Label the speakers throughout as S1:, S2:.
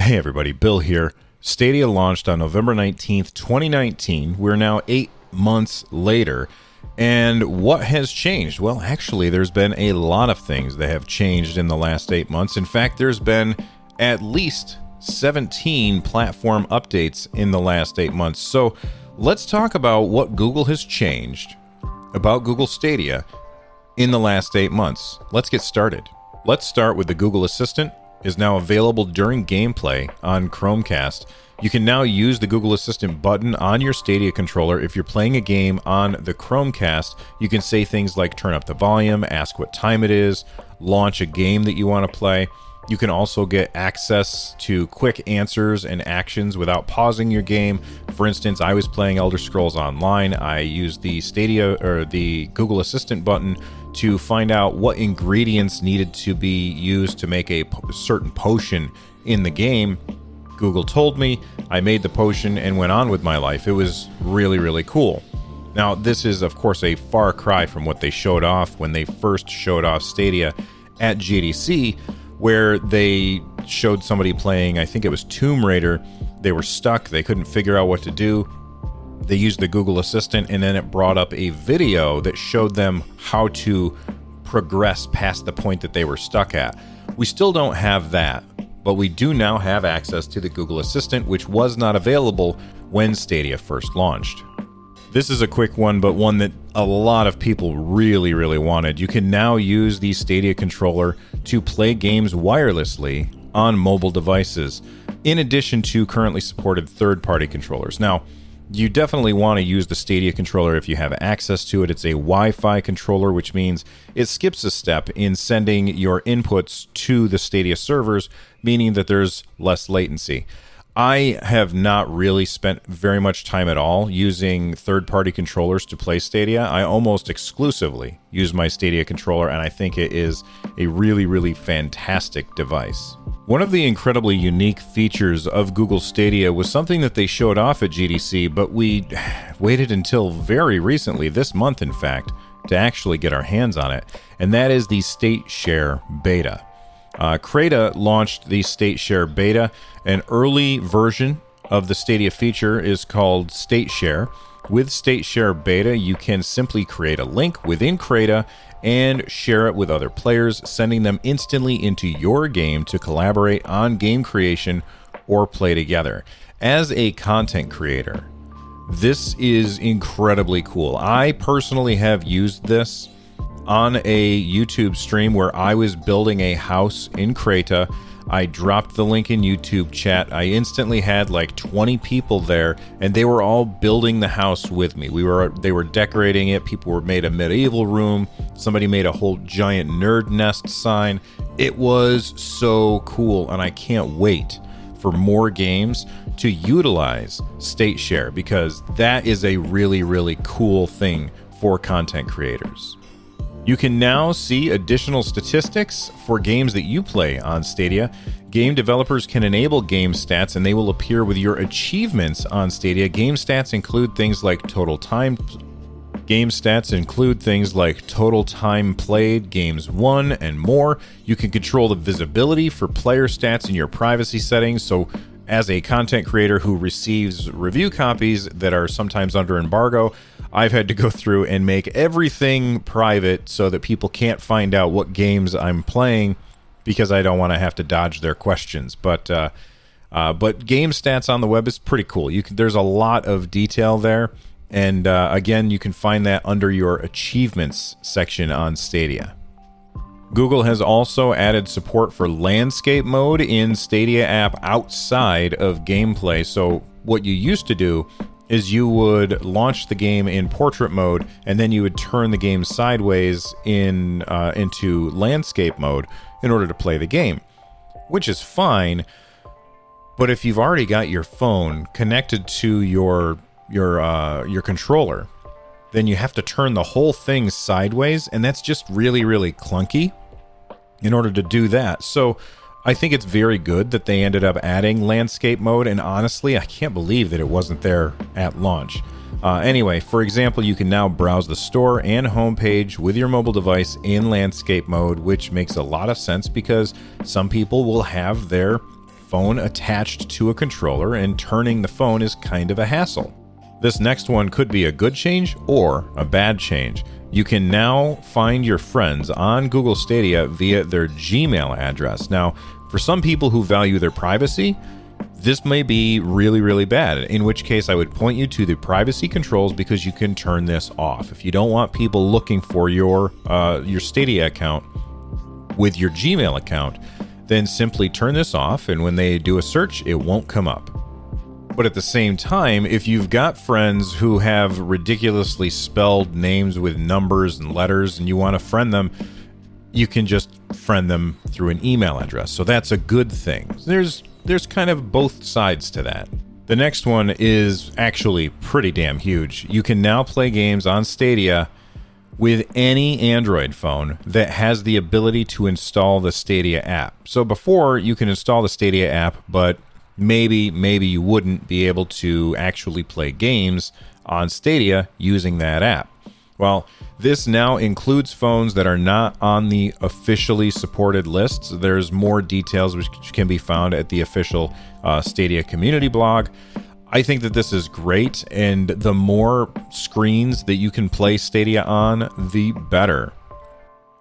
S1: Hey everybody, Bill here. Stadia launched on November 19th, 2019. We're now 8 months later. And what has changed? Well, actually, there's been a lot of things that have changed in the last 8 months. In fact, there's been at least 17 platform updates in the last 8 months. So let's talk about what Google has changed about Google Stadia in the last 8 months. Let's get started. Let's start with the Google Assistant is now available during gameplay on Chromecast. You can now use the Google Assistant button on your Stadia controller. If you're playing a game on the Chromecast, you can say things like turn up the volume, ask what time it is, launch a game that you want to play. You can also get access to quick answers and actions without pausing your game. For instance, I was playing Elder Scrolls Online. I used the Stadia or the Google Assistant button to find out what ingredients needed to be used to make a certain potion in the game. Google told me, I made the potion and went on with my life. It was really, really cool. Now, this is, of course, a far cry from what they showed off when they first showed off Stadia at GDC, where they showed somebody playing, I think it was Tomb Raider. They were stuck. They couldn't figure out what to do. They used the Google Assistant, and then it brought up a video that showed them how to progress past the point that they were stuck at. We still don't have that, but we do now have access to the Google Assistant, which was not available when Stadia first launched. This is a quick one, but one that a lot of people really, really wanted. You can now use the Stadia controller to play games wirelessly on mobile devices, in addition to currently supported third-party controllers. Now, you definitely want to use the Stadia controller if you have access to it. It's a Wi-Fi controller, which means it skips a step in sending your inputs to the Stadia servers, meaning that there's less latency. I have not really spent very much time at all using third-party controllers to play Stadia. I almost exclusively use my Stadia controller, and I think it is a really, really fantastic device. One of the incredibly unique features of Google Stadia was something that they showed off at GDC, but we waited until very recently, this month in fact, to actually get our hands on it, and that is the State Share Beta. Creta launched the State Share Beta. An early version of the Stadia feature is called State Share. With State Share Beta, you can simply create a link within Creta and share it with other players, sending them instantly into your game to collaborate on game creation or play together. As a content creator, this is incredibly cool. I personally have used this on a YouTube stream where I was building a house in Creta. I dropped the link in YouTube chat. I instantly had like 20 people there, and they were all building the house with me. They were decorating it. People made a medieval room. Somebody made a whole giant nerd nest sign. It was so cool, and I can't wait for more games to utilize State Share, because that is a really, really cool thing for content creators. You can now see additional statistics for games that you play on Stadia. Game developers can enable game stats, and they will appear with your achievements on Stadia. Game stats include things like total time. Game stats include things like total time played, games won, and more. You can control the visibility for player stats in your privacy settings. So as a content creator who receives review copies that are sometimes under embargo, I've had to go through and make everything private so that people can't find out what games I'm playing, because I don't want to have to dodge their questions. But game stats on the web is pretty cool. There's a lot of detail there, and again, you can find that under your achievements section on Stadia. Google has also added support for landscape mode in Stadia app outside of gameplay. So what you used to do is you would launch the game in portrait mode, and then you would turn the game sideways into landscape mode in order to play the game, which is fine. But if you've already got your phone connected to your controller, then you have to turn the whole thing sideways, and that's just really, really clunky in order to do that. So I think it's very good that they ended up adding landscape mode, and honestly, I can't believe that it wasn't there at launch. Anyway, for example, you can now browse the store and homepage with your mobile device in landscape mode, which makes a lot of sense because some people will have their phone attached to a controller, and turning the phone is kind of a hassle. This next one could be a good change or a bad change. You can now find your friends on Google Stadia via their Gmail address. Now, for some people who value their privacy, this may be really, really bad, in which case I would point you to the privacy controls because you can turn this off. If you don't want people looking for your Stadia account with your Gmail account, then simply turn this off, and when they do a search, it won't come up. But at the same time, if you've got friends who have ridiculously spelled names with numbers and letters and you want to friend them, you can just friend them through an email address. So that's a good thing. There's kind of both sides to that. The next one is actually pretty damn huge. You can now play games on Stadia with any Android phone that has the ability to install the Stadia app. So before, you can install the Stadia app, but maybe you wouldn't be able to actually play games on Stadia using that app. Well, this now includes phones that are not on the officially supported lists. There's more details which can be found at the official Stadia community blog. I think that this is great, and the more screens that you can play Stadia on, the better.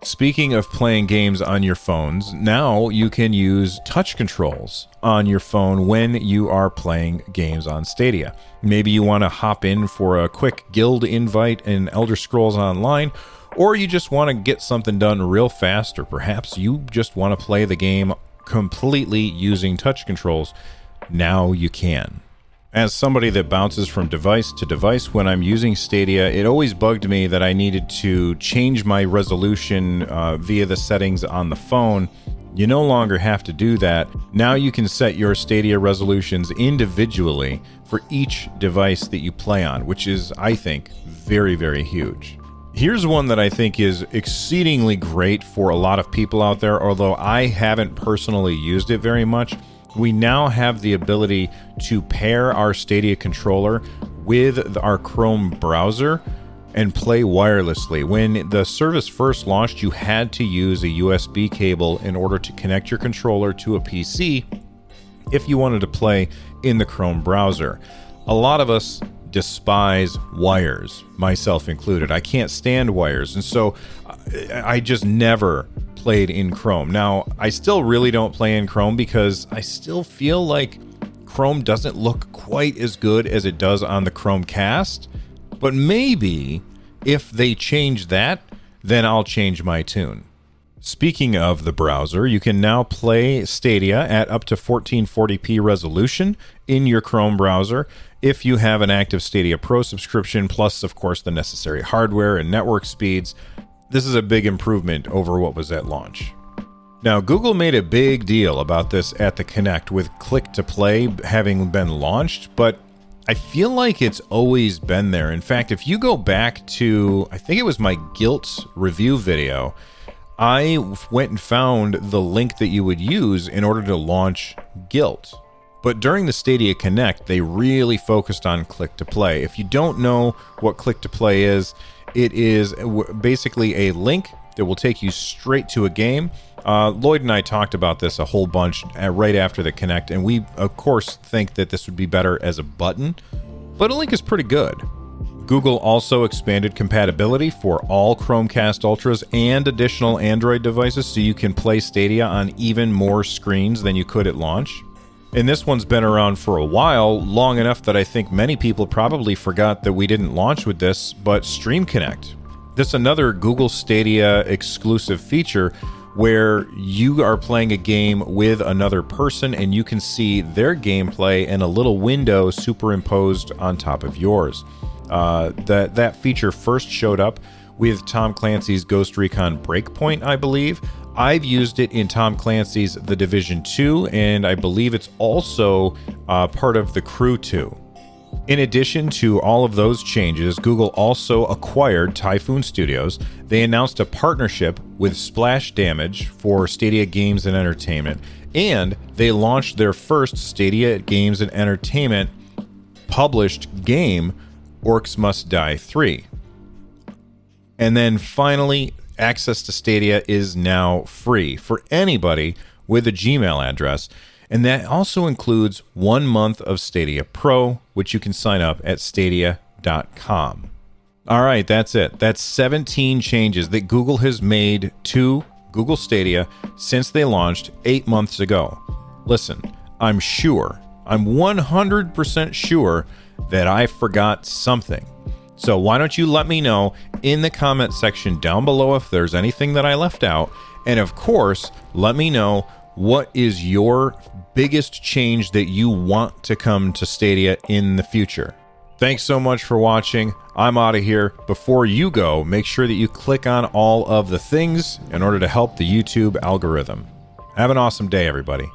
S1: Speaking of playing games on your phones, now you can use touch controls on your phone when you are playing games on Stadia. Maybe you want to hop in for a quick guild invite in Elder Scrolls Online, or you just want to get something done real fast, or perhaps you just want to play the game completely using touch controls. Now you can. As somebody that bounces from device to device when I'm using Stadia, it always bugged me that I needed to change my resolution via the settings on the phone. You no longer have to do that. Now you can set your Stadia resolutions individually for each device that you play on, which is, I think, very, very huge. Here's one that I think is exceedingly great for a lot of people out there, although I haven't personally used it very much. We now have the ability to pair our Stadia controller with our Chrome browser and play wirelessly. When the service first launched, you had to use a USB cable in order to connect your controller to a PC if you wanted to play in the Chrome browser. A lot of us despise wires, myself included. I can't stand wires, and so I just never played in Chrome. Now, I still really don't play in Chrome because I still feel like Chrome doesn't look quite as good as it does on the Chromecast, but maybe if they change that, then I'll change my tune. Speaking of the browser, you can now play Stadia at up to 1440p resolution in your Chrome browser if you have an active Stadia Pro subscription, plus, of course, the necessary hardware and network speeds. This is a big improvement over what was at launch. Now, Google made a big deal about this at the Connect with Click to Play having been launched, but I feel like it's always been there. In fact, if you go back to, I think it was my Guilt review video, I went and found the link that you would use in order to launch Guilt. But during the Stadia Connect, they really focused on Click to Play. If you don't know what Click to Play is, it is basically a link that will take you straight to a game. Lloyd and I talked about this a whole bunch right after the Connect, and we, of course, think that this would be better as a button, but a link is pretty good. Google also expanded compatibility for all Chromecast Ultras and additional Android devices, so you can play Stadia on even more screens than you could at launch. And this one's been around for a while, long enough that I think many people probably forgot that we didn't launch with this, but Stream Connect. This is another Google Stadia exclusive feature where you are playing a game with another person and you can see their gameplay in a little window superimposed on top of yours. That feature first showed up with Tom Clancy's Ghost Recon Breakpoint, I believe. I've used it in Tom Clancy's The Division 2, and I believe it's also part of The Crew 2. In addition to all of those changes, Google also acquired Typhoon Studios. They announced a partnership with Splash Damage for Stadia Games and Entertainment, and they launched their first Stadia Games and Entertainment published game, Orcs Must Die 3. And then finally, access to Stadia is now free for anybody with a Gmail address. And that also includes 1 month of Stadia Pro, which you can sign up at stadia.com. All right, that's it. That's 17 changes that Google has made to Google Stadia since they launched 8 months ago. Listen, I'm 100% sure that I forgot something. So why don't you let me know in the comment section down below if there's anything that I left out. And of course, let me know what is your biggest change that you want to come to Stadia in the future. Thanks so much for watching. I'm out of here. Before you go, make sure that you click on all of the things in order to help the YouTube algorithm. Have an awesome day, everybody.